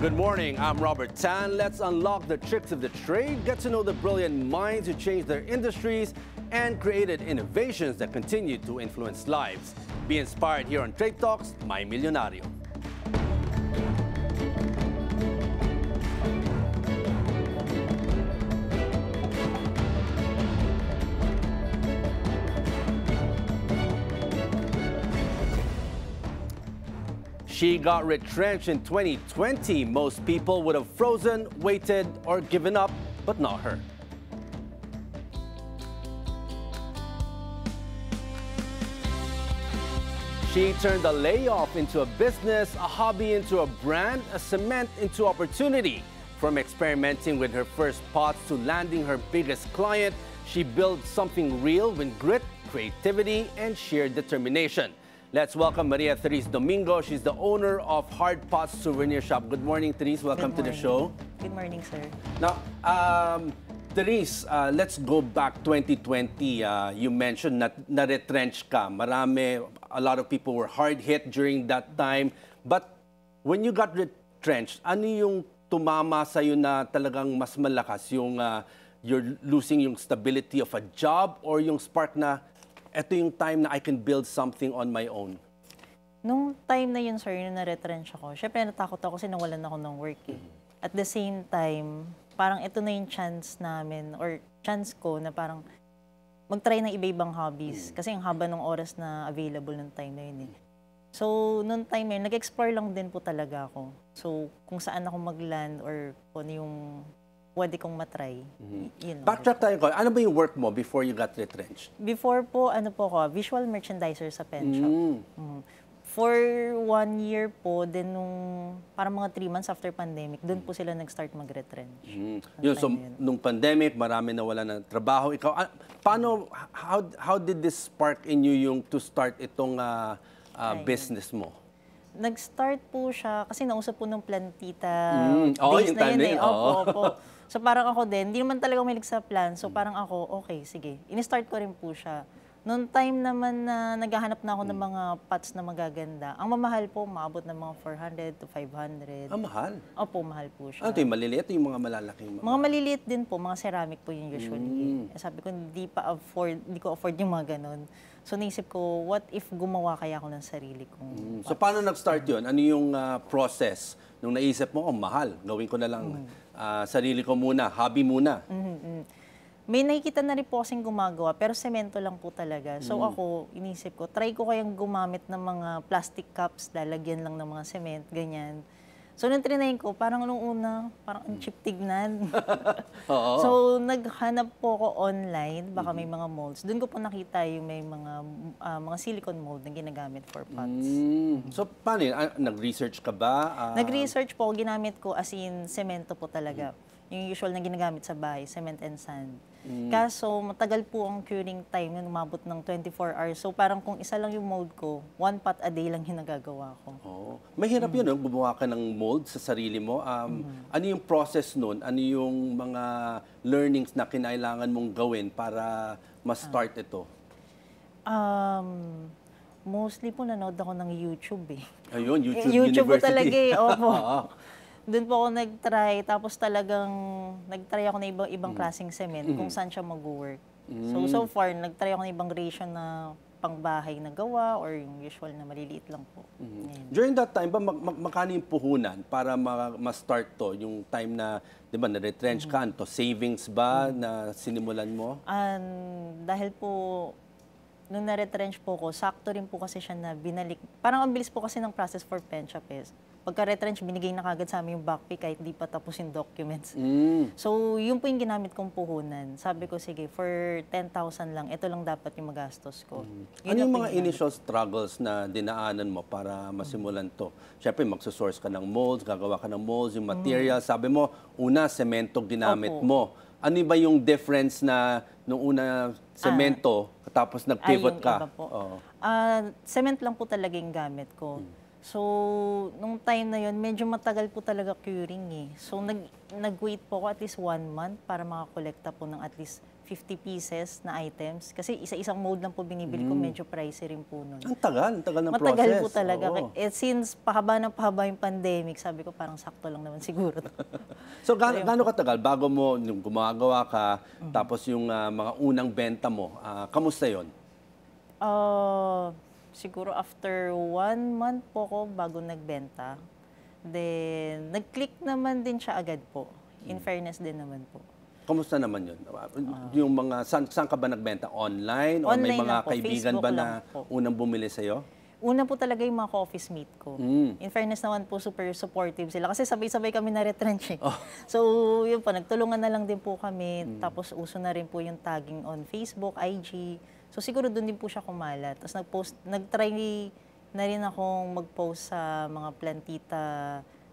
Good morning, I'm Robert Tan. Let's unlock the tricks of the trade, get to know the brilliant minds who changed their industries and created innovations that continue to influence lives. Be inspired here on Trade Talks, My Millionario. She got retrenched in 2020. Most people would have frozen, waited, or given up, but not her. She turned a layoff into a business, a hobby into a brand, a cement into opportunity. From experimenting with her first pots to landing her biggest client, she built something real with grit, creativity, and sheer determination. Let's welcome Maria Therese Domingo. She's the owner of Hard Pots Souvenir Shop. Good morning, Therese. Welcome to the show. Good morning, sir. Now, Therese, let's go back 2020. You mentioned na-retrench ka. A lot of people were hard hit during that time. But when you got retrenched, ano yung tumama sa'yo na talagang mas malakas? Yung you're losing yung stability of a job or yung spark na ito yung time na I can build something on my own? Nung time na yun, sir, yung na-retrench ako, syempre natakot ako kasi nawalan ako ng work eh. At the same time, parang ito na yung chance namin or chance ko na parang mag-try ng iba-ibang hobbies. Kasi ang haba ng oras na available ng time na yun eh. So, nung time na yun, nag-explore lang din po talaga ako. So, kung saan ako mag-land or kung ano yung pwede kong matry. Yun. Backtrack tayo ko. Ano ba yung work mo before you got retrenched? Before po, ano po ako, visual merchandiser sa pen shop. For 1 year po, then nung parang mga 3 months after pandemic, doon po sila nag-start mag-retrench. Yun, so, nung pandemic, marami nawala ng trabaho. Ikaw, paano, how did this spark in you yung to start itong business mo? Nag-start po siya, kasi nausap po nung plantita yung days na time yun na eh. yun, Opo. So parang ako din, hindi naman talaga umilig sa plan. So parang ako, okay, sige. In-start ko rin po siya. Noong time naman na naghahanap na ako ng mga pots na magaganda, ang mamahal po, maabot ng mga 400 to 500. Ah, mahal? Opo, mahal po siya. Ano ito yung maliliit? Yung mga malalaking Mga maliliit din po, mga ceramic po yung usually. Sabi ko, hindi ko afford yung mga ganun. So naisip ko, what if gumawa kaya ako ng sarili kong So paano nag-start yun? Ano yung process? Nung naisip mo, mahal, gawin ko na lang sarili ko muna, hobby muna. May nakikita na rin po kasing gumagawa, pero semento lang po talaga. So ako, inisip ko, try ko kayang gumamit ng mga plastic cups, lalagyan lang ng mga cement, ganyan. So nung trinayin ko, parang nung una, parang ang cheap tignan. So naghanap po ako online, baka may mga molds. Doon ko po nakita yung may mga silicone mold na ginagamit for pots. So paano yun? Nag-research ka ba? Nag-research po, ginamit ko as in semento po talaga. Yung usual na ginagamit sa bahay, cement and sand. Kaso matagal po ang curing time na umabot ng 24 hours. So parang kung isa lang yung mold ko, 1 pot a day lang yung nagagawa ko. Mahirap yun, no? Gumawa ka ng mold sa sarili mo. Ano yung process nun? Ano yung mga learnings na kinailangan mong gawin para ma-start ito? Mostly po nanood ako ng YouTube eh. Ayun, YouTube YouTube po University. talaga eh, opo. Doon po ako nag-try, tapos talagang nag-try ako na ibang klaseng cement kung saan siya mag-work. So far, nag-try ako na ibang ratio na pangbahay na gawa or yung usual na maliliit lang po. During that time, ba magkano yung puhunan para ma-start to? Yung time na, di ba, na-retrench ka, to savings ba na sinimulan mo? Dahil po, nung na-retrench po ko, sakto rin po kasi siya na binalik. Parang ang bilis po kasi ng process for pen shop is, pagka-retrench, binigay na kagad sa amin yung back pay kahit di pa tapos yung documents. So, yun po yung ginamit kong puhunan. Sabi ko, sige, for 10,000 lang, ito lang dapat yung magastos ko. Ano yung mga initial struggles na dinaanan mo para masimulan to? Siyempre, magsusource ka ng molds, gagawa ka ng molds, yung material. Sabi mo, una, semento ginamit mo. Ano ba yung difference na nung una, semento, tapos nag-pivot ka? Cement lang po talaga yung gamit ko. So, nung time na yun, medyo matagal po talaga curing eh. So, nag-wait po ako at least 1 month para makakolekta po ng at least 50 pieces na items. Kasi isa-isang mode lang po binibili ko, medyo pricey rin po nun. Ang tagal ng process. Matagal po talaga. Oo. Since pahaba ng pahaba yung pandemic, sabi ko parang sakto lang naman siguro. So, gaano katagal bago mo yung gumagawa ka, tapos yung mga unang benta mo, kamusta yon? Siguro after 1 month po ko bago nagbenta. Then, nag-click naman din siya agad po. In fairness din naman po. Kamusta naman yun? Yung mga, saan ka ba nagbenta? Online? O may Online mga lang po, kaibigan Facebook ba na lang po. unang bumili sa'yo? Una po talaga yung mga office mate ko. In fairness naman po, super supportive sila. Kasi sabay-sabay kami na-retrench eh. So, yun po, nagtulungan na lang din po kami. Tapos, uso na rin po yung tagging on Facebook, IG. So, siguro doon din po siya kumalat. Tapos, nag-try na rin akong mag-post sa mga plantita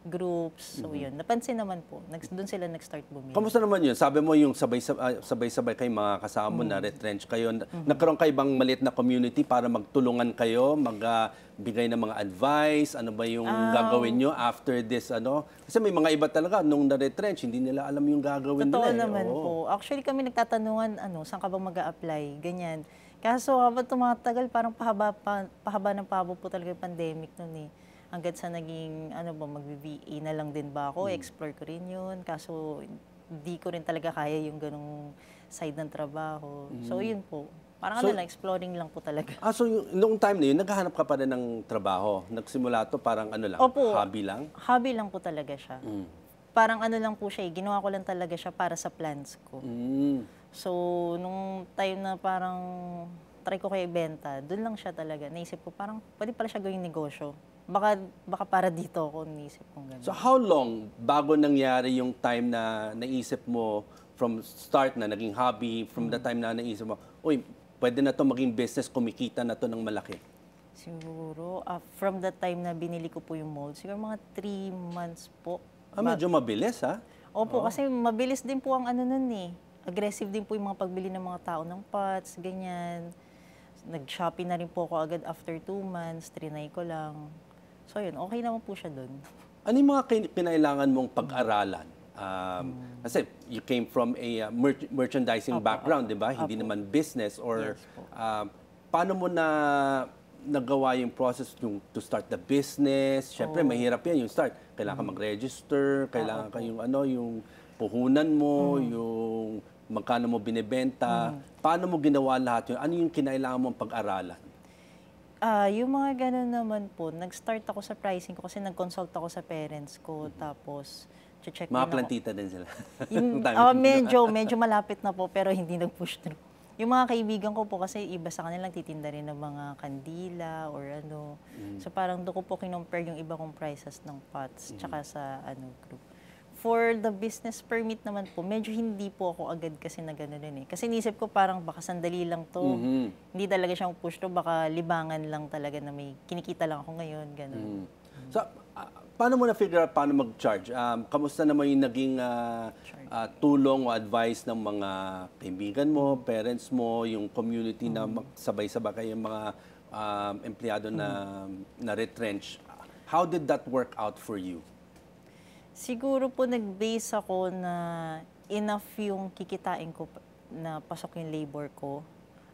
groups. So, yun. Napansin naman po. Doon sila nag-start bumili. Kamusta naman yun? Sabi mo yung sabay-sabay kayo mga kasama mo na retrench kayo. Nagkaroon kayo bang maliit na community para magtulungan kayo, magbigay ng mga advice? Ano ba yung gagawin nyo after this? Kasi may mga iba talaga, nung na-retrench, hindi nila alam yung gagawin Totoo nila. naman po. Actually kami nagtatanungan, saan ka ba mag-a-apply? Ganyan. Kaso habang tumatagal, parang pahaba ng pahaba po talaga yung pandemic nun eh. Hanggat sa naging, mag-VA na lang din ba ako, explore ko rin yun. Kaso hindi ko rin talaga kaya yung ganong side ng trabaho. So yun po. Parang exploring lang po talaga. So noong time na yun, naghahanap ka pa rin ng trabaho? Nagsimula to parang lang, Opo, hobby lang? Hobby lang po talaga siya. Parang lang po siya, ginawa ko lang talaga siya para sa plans ko. So, nung time na parang try ko kaya ibenta, doon lang siya talaga. Naisip ko, parang pwede pala siya gawing negosyo. Baka para dito ako naisip kong gano'n. So how long bago nangyari yung time na naisip mo from start na naging hobby, from the time na naisip mo, uy, pwede na to maging business, kumikita na to ng malaki? Siguro, from the time na binili ko po yung mold, siguro mga 3 months po. Medyo mabilis, ha? Opo, kasi mabilis din po ang nun eh. Aggressive din po yung mga pagbili ng mga tao ng pots, ganyan. Nag-Shopee na rin po ako agad after 2 months, trinay ko lang. So yun, okay naman po siya doon. Ano yung mga kinailangan mong pag-aralan? Kasi you came from a merchandising background, di ba? Hindi naman business or paano mo na nagawa yung process to start the business? Siyempre, mahirap yan yung start. Kailangan ka mag-register, kailangan ka yung puhunan mo, yung magkano mo binibenta. Paano mo ginawa lahat yun? Ano yung kinailangan mong pag-aralan? Yung mga ganun naman po, nag-start ako sa pricing ko kasi nag-consult ako sa parents ko, tapos check Mga din plantita din sila. medyo malapit na po, pero hindi nag-push through. Yung mga kaibigan ko po, kasi iba sa kanila titinda rin ng mga kandila or ano. So parang doon ko po kinompare yung iba kong prices ng pots, tsaka sa group. For the business permit naman po, medyo hindi po ako agad kasi na gano'n eh. Kasi nisip ko parang baka sandali lang to. Hindi talaga siyang push to, baka libangan lang talaga na may kinikita lang ako ngayon, gano'n. So, paano mo na-figure out paano mag-charge? Kamusta naman yung naging tulong o advice ng mga kaibigan mo, parents mo, yung community na sabay-sabay kayong mga empleyado na retrench? How did that work out for you? Siguro po nag-base ako na enough yung kikitain ko na pasok yung labor ko.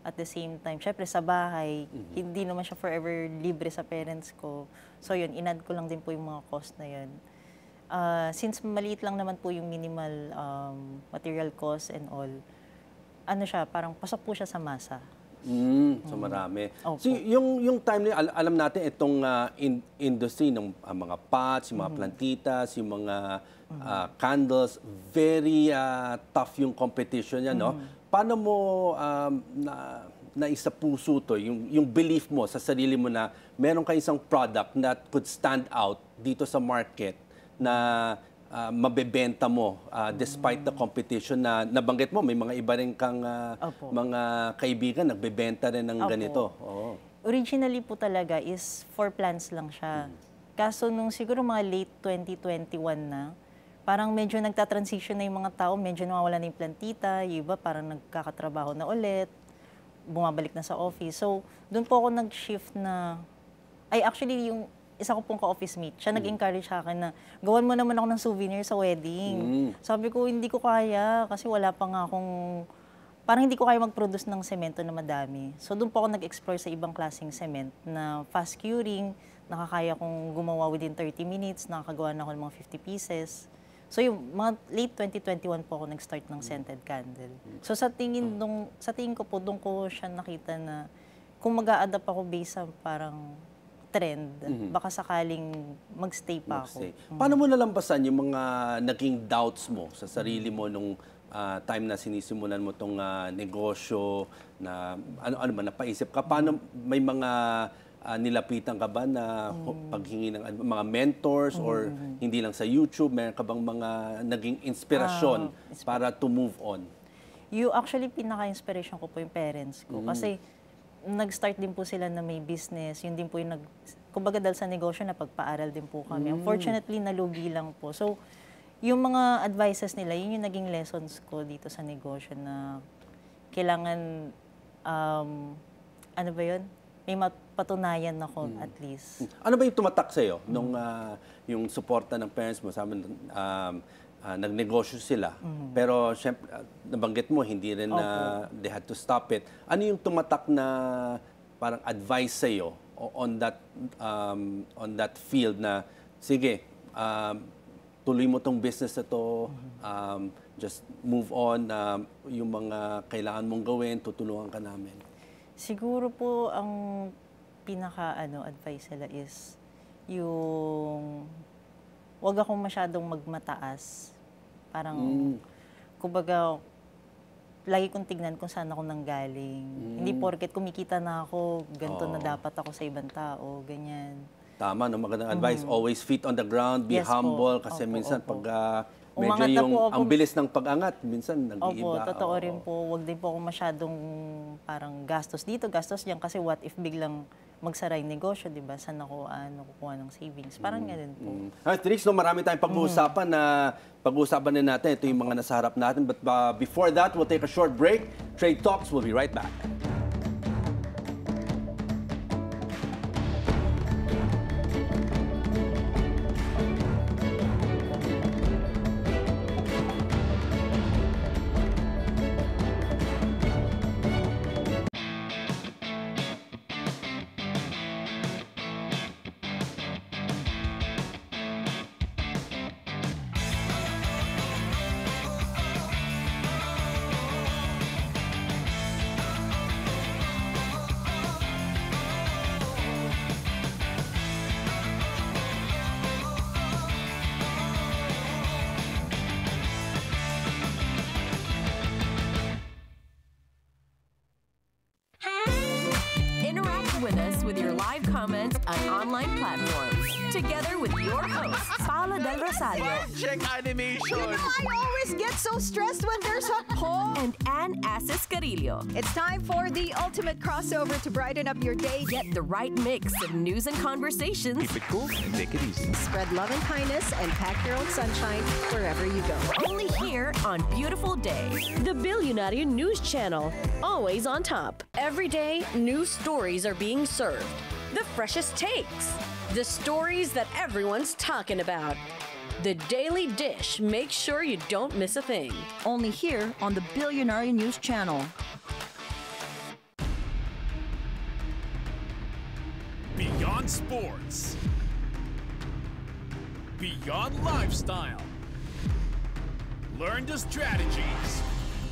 At the same time, syempre sa bahay, hindi naman siya forever libre sa parents ko. So yun, inad ko lang din po yung mga cost na yun. Since maliit lang naman po yung minimal material cost and all, parang pasok po siya sa masa. So marami. Opo. So yung time na alam natin itong industry ng mga pots, yung mga plantitas, yung mga candles, very tough yung competition yan, no? Paano mo naisapuso to, yung belief mo sa sarili mo na meron kang isang product that could stand out dito sa market na mabebenta mo despite the competition na nabanggit mo, may mga iba rin kang mga kaibigan nagbebenta rin ng ganito. Originally po talaga is for plants lang siya. Kaso nung siguro mga late 2021 na, parang medyo nagta-transition na yung mga tao, medyo nawawala na yung plantita, yung iba parang nagkakatrabaho na ulit, bumabalik na sa office. So, doon po ako nag-shift na, actually yung isa ko pong ka-office mate, siya nag-encourage sa akin na gawan mo naman ako ng souvenir sa wedding. Sabi ko, hindi ko kaya kasi wala pa nga akong, parang hindi ko kaya mag-produce ng semento na madami. So doon po ako nag-explore sa ibang klaseng cement na fast curing, nakakaya kong gumawa within 30 minutes, nakakagawa na ako ng mga 50 pieces. So yung mga late 2021 po ako nag-start ng scented candle. So sa tingin ko po, doon ko siya nakita na kung mag-a-adapt ako based sa parang trend, baka sakaling magstay pa ako. Paano mo nalampasan yung mga naging doubts mo sa sarili mo nung time na sinisimulan mo tong negosyo na ano ba napaisip ka? Paano may mga nilapitan ka ba na paghingi ng mga mentors or hindi lang sa YouTube, meron ka bang mga naging inspirasyon para to move on? Actually, pinaka-inspiration ko po yung parents ko. Kasi nag-start din po sila na may business. Yun din po yung kumbaga dahil sa negosyo na pagpaaral din po kami. Unfortunately, nalugi lang po. So, yung mga advices nila, yun yung naging lessons ko dito sa negosyo na kailangan, ano ba yun? May mapatunayan ako at least. Ano ba yung tumatak sa'yo nung yung suporta ng parents mo? Sabi nagnegosyo sila. Pero syempre, nabanggit mo, hindi rin na they had to stop it. Ano yung tumatak na parang advice sa'yo on that field na, sige, tuloy mo tong business na to, just move on, yung mga kailangan mong gawin, tutulungan ka namin. Siguro po ang advice nila is yung wag akong masyadong magmataas. Parang, kumbaga, lagi kong tignan kung saan ako nanggaling. Hindi porket kumikita na ako, ganito na dapat ako sa ibang tao, ganyan. Tama, no? Magandang advice. Always feet on the ground, be humble. Kasi minsan pag medyo ang bilis ng pag-angat, minsan nag-iiba. Totoo rin po. Wag din po ako masyadong parang gastos dito, gastos diyan. Kasi what if biglang magsara yung negosyo, di ba? Saan ako kukuha ng savings? Parang ganun po. Trix, no, marami tayong pag-uusapan na pag-uusapan din natin. Ito yung mga nasa harap natin. But before that, we'll take a short break. Trade Talks, we'll be right back. with us with your live comments on online platforms. Together with your hosts, Paula Del Rosario. Check animation. I always get so stressed when there's a poll. And Ann Asis Carillo. It's time for the ultimate crossover to brighten up your day. Get the right mix of news and conversations. Keep it cool and take it easy. Spread love and kindness and pack your own sunshine wherever you go. Only here on Beautiful Day. The Billionaire News Channel, always on top. Every day, new stories are being served. The freshest takes. The stories that everyone's talking about. The Daily Dish makes sure you don't miss a thing. Only here on the Billionaire News Channel. Beyond sports. Beyond lifestyle. Learn the strategies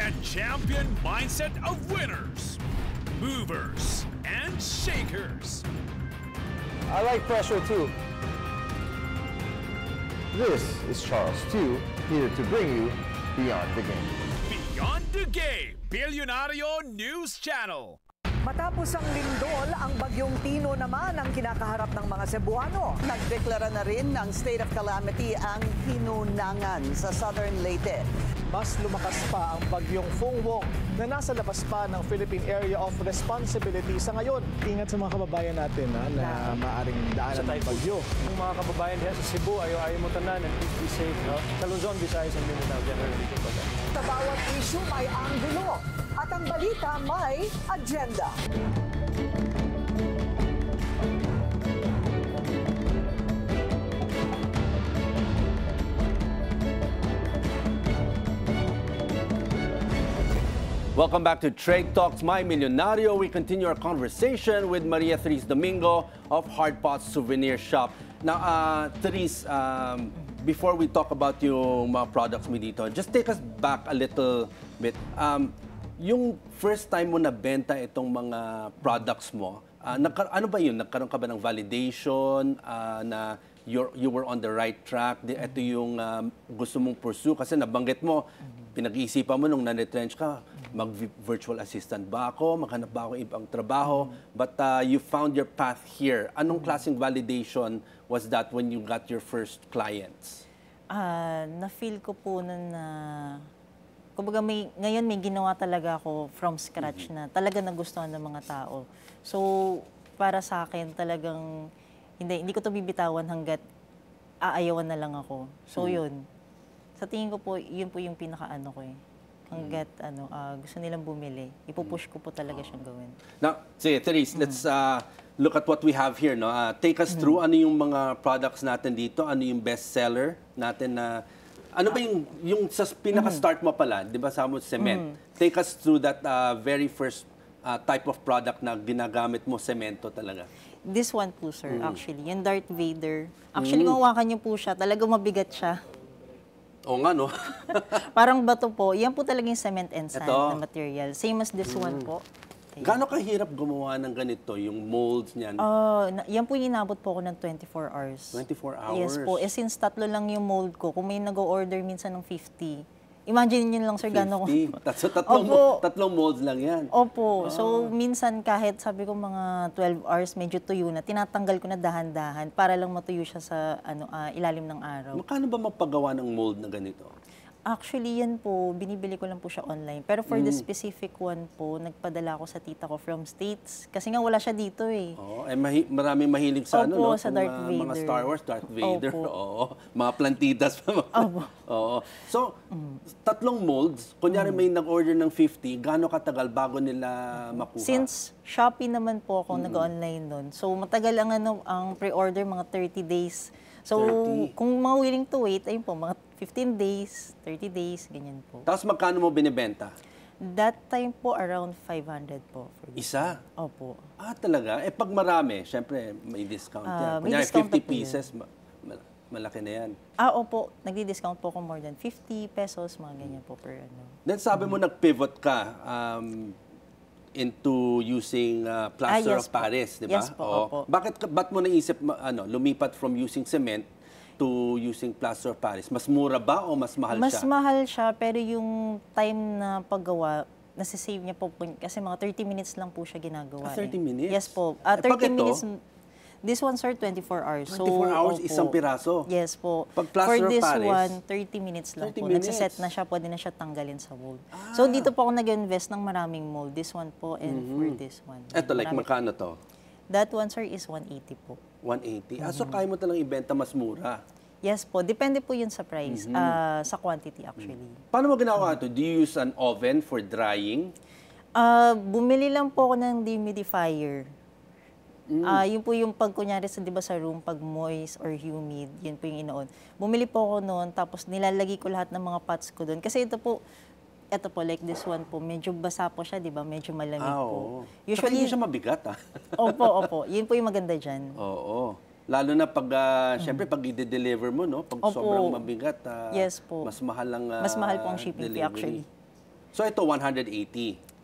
and champion mindset of winners, movers, and shakers. I like pressure too. This is Charles Tew, here to bring you Beyond the Game. Beyond the Game, Billionario News Channel. Matapos ang lindol, ang bagyong Tino naman ang kinakaharap ng mga Cebuano. Nagdeklara na rin ng state of calamity ang Hinunangan sa Southern Leyte. Mas lumakas pa ang bagyong Fungwong na nasa labas pa ng Philippine Area of Responsibility sa ngayon. Ingat sa mga kababayan natin na maaaring daanan ng bagyo. Yung mga kababayan diyan sa Cebu, ayaw mo tanan and please be safe. No? Sa Luzon, Visayas, and Mindanao, generally. Sa bawat issue may anggulo at ang balita may agenda. Welcome back to Trade Talks My Millionario. We continue our conversation with Maria Therese Domingo of Hard Pots Souvenir Shop. Now, Therese, before we talk about yung mga products mo dito, just take us back a little bit. Yung first time mo nabenta itong mga products mo, ano ba yun? Nagkaroon ka ba ng validation na you were on the right track? Ito yung gusto mong pursue? Kasi nabanggit mo, pinag-iisipan mo nung na-retrench ka, mag-virtual assistant ba ako? Maghanap ba ako ibang trabaho? But you found your path here. Anong klaseng validation was that when you got your first clients? Na-feel ko po na kumbaga ngayon may ginawa talaga ako from scratch na talaga nagustuhan ng mga tao. So, para sa akin talagang hindi ko to bibitawan hanggat aayawan na lang ako. So, yun. Sa tingin ko po, yun po yung pinaka-ano ko eh. Hanggat gusto nilang bumili, ipupush ko po talaga siyang gawin. Now, sige, Therese, let's look at what we have here. No? Take us through ano yung mga products natin dito, ano yung best seller natin na ano ba yung sa pinaka-start mo pala, di ba, sa cement? Take us through that very first type of product na ginagamit mo, semento talaga. This one po, sir, actually. Yung Darth Vader. Actually, kung hawakan niyo po siya, talagang mabigat siya. Oo nga, no? Parang bato po. Yan po talaga yung cement and sand na material. Same as this one po. Gaano kahirap gumawa ng ganito, yung molds niyan? Yan po yung inabot po ako ng 24 hours. 24 hours? Yes po. Since 3 lang yung mold ko, kung may nag-order minsan ng 50, imagine nyo lang, sir, gano'n ko. 50? Tatlong molds lang yan? Opo. So, minsan kahit sabi ko mga 12 hours, medyo tuyo na, tinatanggal ko na dahan-dahan para lang matuyo siya sa ilalim ng araw. Magkano ba magpagawa ng mold na ganito? Actually, yan po, binibili ko lang po siya online. Pero for the specific one po, nagpadala ko sa tita ko from States. Kasi nga wala siya dito eh. Maraming mahilig sa sa Darth Vader. Mga Star Wars, Darth Vader. Mga plantitas pa. So, tatlong molds. Kunyari may nag-order ng 50, gaano katagal bago nila makuha? Since Shopee naman po ako nag-online nun. So, matagal ang pre-order, mga 30 days. So, kung mga willing to wait, ayun po, mga 15 days, 30 days, ganyan po. Tapos magkano mo binibenta? That time po, around 500 po. Isa? Opo. Talaga? Pag marami, syempre, may discount yan. Kunyari, 50 pieces, malaki na yan. Opo. Nagdi-discount po ko more than 50 pesos, mga ganyan po per ano. Then sabi mo, nag-pivot ka into using plaster of Paris, di ba? Yes po, opo. Ba't mo naisip lumipat from using cement to using plaster of Paris? Mas mura ba o mas mahal siya? Mas mahal siya, pero yung time na paggawa, nasisave niya po kasi mga 30 minutes lang po siya ginagawa. 30 minutes? Yes po. 30 minutes. This one, sir, 24 hours. 24 hours, isang piraso? Yes po. Pag plaster for this of Paris, one, 30 minutes lang 30 po. minutes. Nagsiset na siya, pwede na siya tanggalin sa mold. So, dito po ako nag-invest ng maraming mold. This one po and for this one. Ito, like magkano to? That one, sir, is 180 po. 180? So, kaya mo talang ibenta mas mura? Yes po. Depende po yun sa price, sa quantity actually. Paano mo ginawa ito? Do you use an oven for drying? Bumili lang po ako ng dehumidifier. Yun po yung pag kunyari sa, 'di ba, sa room pag moist or humid, yun po yung inoon. Bumili po ako noon tapos nilalagay ko lahat ng mga pots ko doon kasi ito po like this one po, medyo basa po siya, 'di ba? Medyo malamig po. Usually hindi siya mabigat Opo. Yun po yung maganda diyan. Oo. Lalo na pag syempre pag i-deliver mo, no, pag sobrang mabigat, yes po. Mas mahal ang mas mahal po ang shipping fee actually. So ito 180.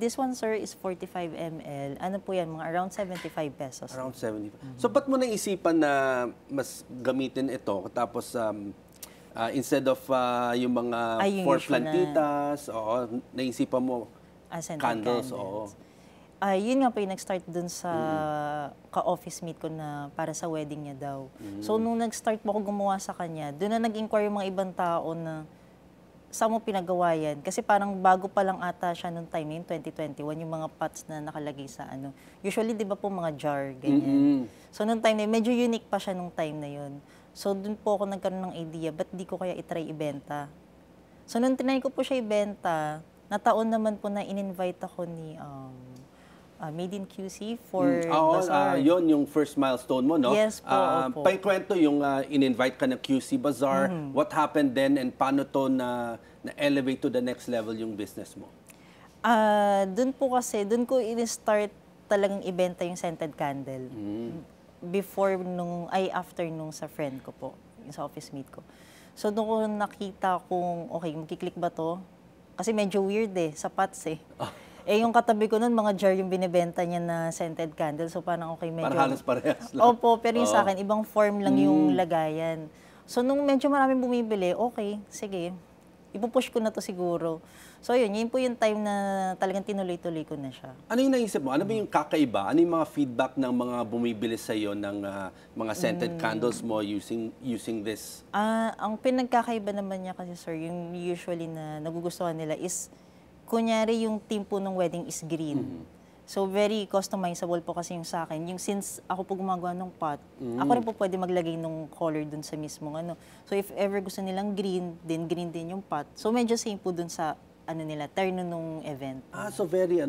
This one, sir, is 45 ml. Ano po yan? Mga around 75 pesos. Around 75. So, ba't mo naisipan na mas gamitin ito? Tapos, instead of yung mga for plantitas, naisipan mo candles. Yun nga po yung nag-start dun sa ka-office mate ko na para sa wedding niya daw. So, nung nag-start po ako gumawa sa kanya, doon na nag-inquire yung mga ibang tao na saan mo pinagawa yan? Kasi parang bago pa lang ata siya noong time na 2021, yung mga pots na nakalagay sa ano. Usually, di ba po mga jar, ganyan. So, noong time na yun, medyo unique pa siya noong time na yun. So, dun po ako nagkaroon ng idea, ba't di ko kaya itry ibenta? So, nung tinry ko po siya ibenta, nataon naman po na in-invite ako ni Made in QC for Bazaar. Yun yung first milestone mo, no? Yes po, opo. Paikwento yung in-invite ka ng QC Bazaar. What happened then and paano to na-elevate to the next level yung business mo? Doon po kasi, doon ko in-start talagang ibenta yung scented candle. After nung sa friend ko po, yung sa office mate ko. So doon ko nakita kung, okay, magkiklik ba to? Kasi medyo weird sa pots yung katabi ko nun, mga jar yung binibenta niya na scented candle. So parang okay, medyo... Parang halos parehas lang. Opo, pero yung sa akin, ibang form lang yung lagayan. So nung medyo maraming bumibili, okay, sige, ipupush ko na to siguro. So yun po yung time na talagang tinuloy-tuloy ko na siya. Ano yung naisip mo? Ano ba yung kakaiba? Ano yung mga feedback ng mga bumibili sa'yo ng mga scented candles mo using this? Ang pinagkakaiba naman niya kasi, sir, yung usually na nagugustuhan nila is, kunyari yung theme po ng wedding is green. So very customizable po kasi yung sa akin. Yung since ako po gumagawa ng pot, ako rin po pwede maglagay ng color dun sa mismong ano. So if ever gusto nilang green din yung pot. So medyo same po dun sa terno nung event. So very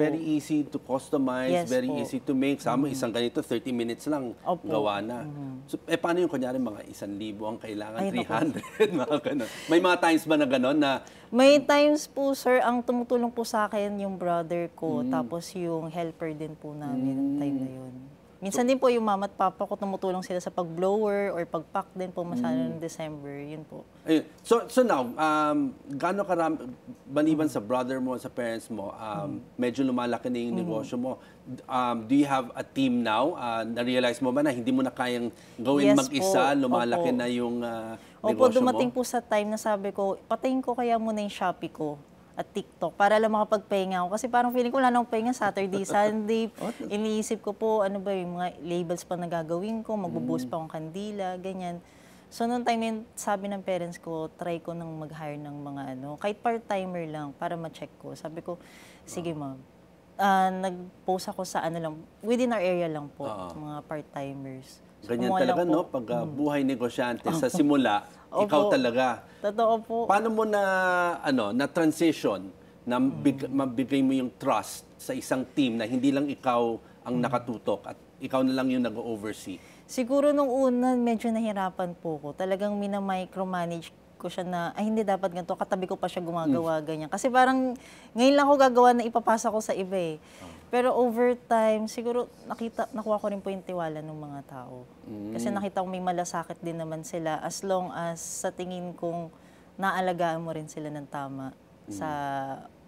very easy to customize, very easy to make. Sama isang ganito 30 minutes lang gawa na. So paano yung kunyari mga 1,000 ang kailangan, 300 mga ganun. May mga times ba na ganun na may times po, sir, ang tumutulong po sa akin yung brother ko, tapos yung helper din po namin ng time na yun. Minsan din po yung mama at papa ko tumutulong sila sa pag-blower or pag-pack din po masyado ng December. Yun po. Ayun. So now, gaano karami, maliban sa brother mo, sa parents mo, medyo lumalaki na yung negosyo mo. Do you have a team now? Na-realize mo ba na hindi mo na kayang gawin mag-isa? Lumalaki na yung negosyo mo? Opo, dumating po sa time na sabi ko, patayin ko kaya muna yung Shopee ko at TikTok para lang makapagpahinga ako. Kasi parang feeling ko wala nang pahinga Saturday, Sunday. Iniisip ko po, ano ba yung mga labels pa na gagawin ko, magbubuhos pa akong kandila, ganyan. So noong time yun, sabi ng parents ko, try ko nang mag-hire ng mga kahit part-timer lang para ma-check ko. Sabi ko, sige ma'am. Nag-post ako sa within our area lang po, mga part-timers. So, ganyan talaga, no? Pag buhay negosyante sa simula, ikaw talaga. Totoo po. Paano mo na transition na mabigay mo yung trust sa isang team na hindi lang ikaw ang nakatutok at ikaw na lang yung nag-oversee? Siguro nung una, medyo nahirapan po ko. Talagang mina-micromanage ko siya na, hindi dapat ganito, katabi ko pa siya gumagawa, ganyan. Kasi parang, ngayon lang ako gagawa na ipapasa ko sa iba Pero over time, siguro nakuha ko rin po yung tiwala ng mga tao. Kasi nakita ko may malasakit din naman sila as long as sa tingin kong naalagaan mo rin sila ng tama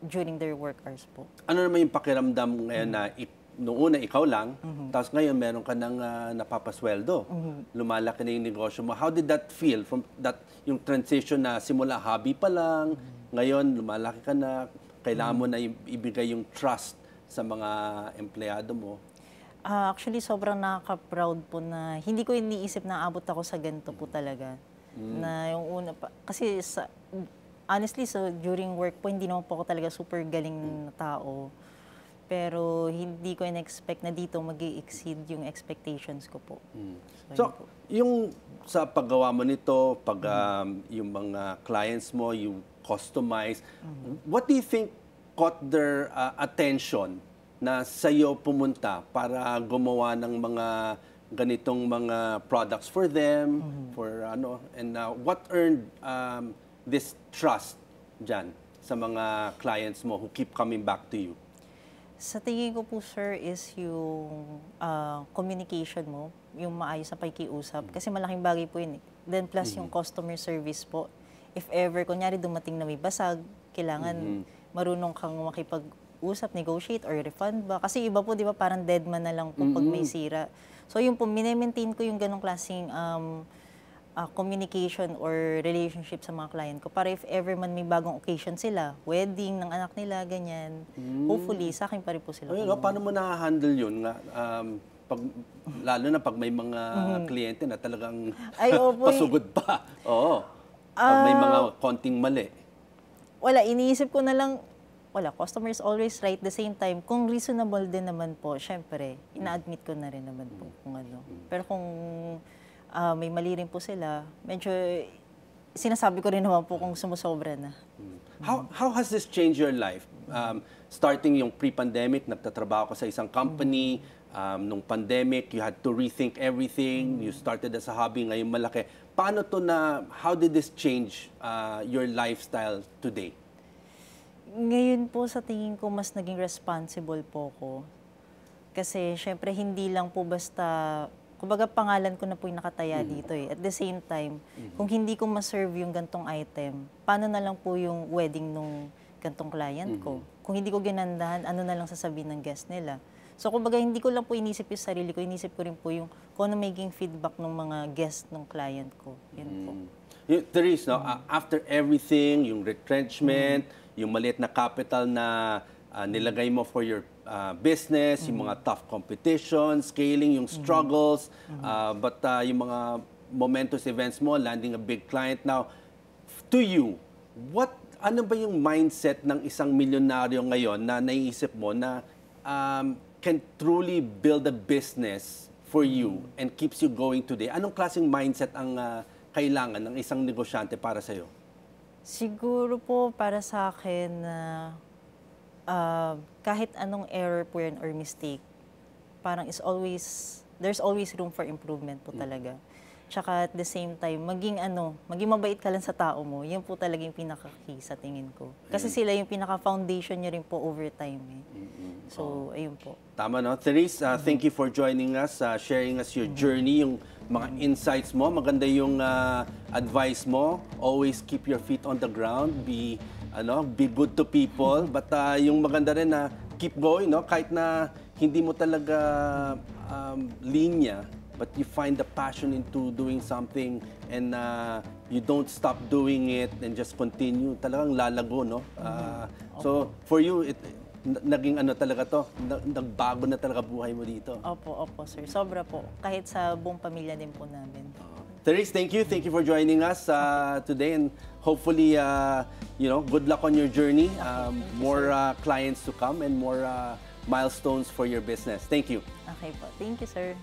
during their work hours po. Ano naman yung pakiramdam ngayon na noong una ikaw lang, tapos ngayon meron ka nang napapasweldo. Lumalaki na yung negosyo mo. How did that feel from yung transition na simula hobby pa lang, ngayon lumalaki ka na, kailangan mo na ibigay yung trust sa mga empleyado mo? Actually, sobrang nakaka-proud po na hindi ko iniisip na abot ako sa ganito po talaga. Na yung una pa, kasi honestly, during work po, hindi naman po ako talaga super galing na tao. Pero hindi ko in-expect na dito mag-i-exceed yung expectations ko po. So yung sa paggawa mo nito, yung mga clients mo, you customize, what do you think caught their attention na sa'yo pumunta para gumawa ng mga ganitong mga products for them, and what earned this trust dyan sa mga clients mo who keep coming back to you? Sa tingin ko po, sir, is yung communication mo, yung maayos na pakikiusap. Kasi malaking bagay po yun. Then plus yung customer service po. If ever, kunyari dumating na may basag, kailangan marunong kang makipag-usap, negotiate, or refund ba. Kasi iba po, di ba, parang dead man na lang po pag may sira. So yung po, mine-maintain ko yung ganong klaseng communication or relationship sa mga client ko. Para if ever man may bagong occasion sila, wedding ng anak nila, ganyan, hopefully, sa akin pa rin po sila. Paano mo na-handle yun? Lalo na pag may mga kliyente na talagang pasugod pa. Pag may mga konting mali. Wala, iniisip ko na lang, customers always right. The same time, kung reasonable din naman po, syempre, ina-admit ko na rin naman po kung ano. Pero kung may mali rin po sila, medyo sinasabi ko rin naman po kung sumusobra na. How has this changed your life? Starting yung pre-pandemic, nagtatrabaho ka sa isang company, nung pandemic, you had to rethink everything, you started as a hobby, ngayon malaki. How did this change your lifestyle today? Ngayon po sa tingin ko mas naging responsible po ko. Kasi syempre hindi lang po basta, kumbaga pangalan ko na po yung nakataya dito eh. At the same time, kung hindi ko ma-serve yung gantong item, paano na lang po yung wedding nung gantong client ko? Kung hindi ko ginandahan, ano na lang sasabihin ng guest nila? So kumbaga hindi ko lang po inisip yung sarili ko, inisip ko rin po yung kung ano magiging feedback ng mga guest ng client ko. Yun po. Therese, no, after everything, yung retrenchment, yung maliit na capital na nilagay mo for your business, yung mga tough competition, scaling, yung struggles, but yung mga momentous events mo, landing a big client. Now, to you, ano ba yung mindset ng isang milyonaryo ngayon na naiisip mo na can truly build a business for you and keeps you going today? Anong klaseng mindset ang kailangan ng isang negosyante para sa'yo? Siguro po para sa akin na kahit anong error po yan or mistake, parang there's always room for improvement po talaga. Tsaka at the same time, maging mabait ka lang sa tao mo, yun po talaga yung pinaka-key sa tingin ko. Kasi sila yung pinaka-foundation nyo rin po over time eh. So, ayun po. Tama, no? Therese, thank you for joining us, sharing us your journey, yung mga insights mo. Maganda yung advice mo. Always keep your feet on the ground. Be good to people. But yung maganda rin na keep going, no? Kahit na hindi mo talaga linya, but you find the passion into doing something and you don't stop doing it and just continue. Talagang lalago, no? So, for you, naging talaga to, nagbago na talaga buhay mo dito. Opo, sir. Sobra po. Kahit sa buong pamilya din po namin. Therese, thank you. Thank you for joining us today, and hopefully, good luck on your journey. More clients to come and more milestones for your business. Thank you. Okay po. Thank you, sir.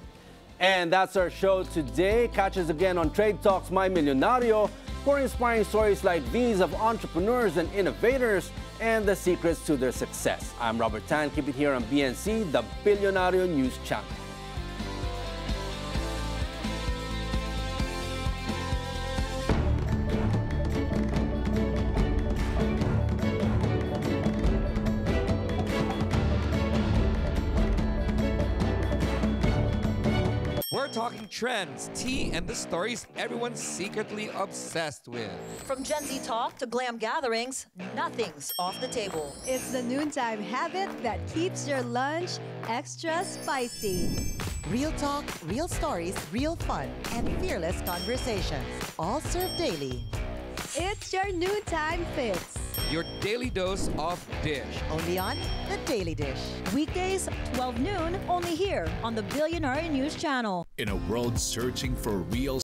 And that's our show today. Catch us again on Trade Talks My Millionario for inspiring stories like these of entrepreneurs and innovators and the secrets to their success. I'm Robert Tan. Keep it here on BNC, the Billionario News Channel. We're talking trends, tea, and the stories everyone's secretly obsessed with. From Gen Z talk to glam gatherings, nothing's off the table. It's the noontime habit that keeps your lunch extra spicy. Real talk, real stories, real fun, and fearless conversations. All served daily. It's your noontime fix. Your daily dose of dish. Only on The Daily Dish. Weekdays, 12 noon, only here on the Billionaire News Channel. In a world searching for real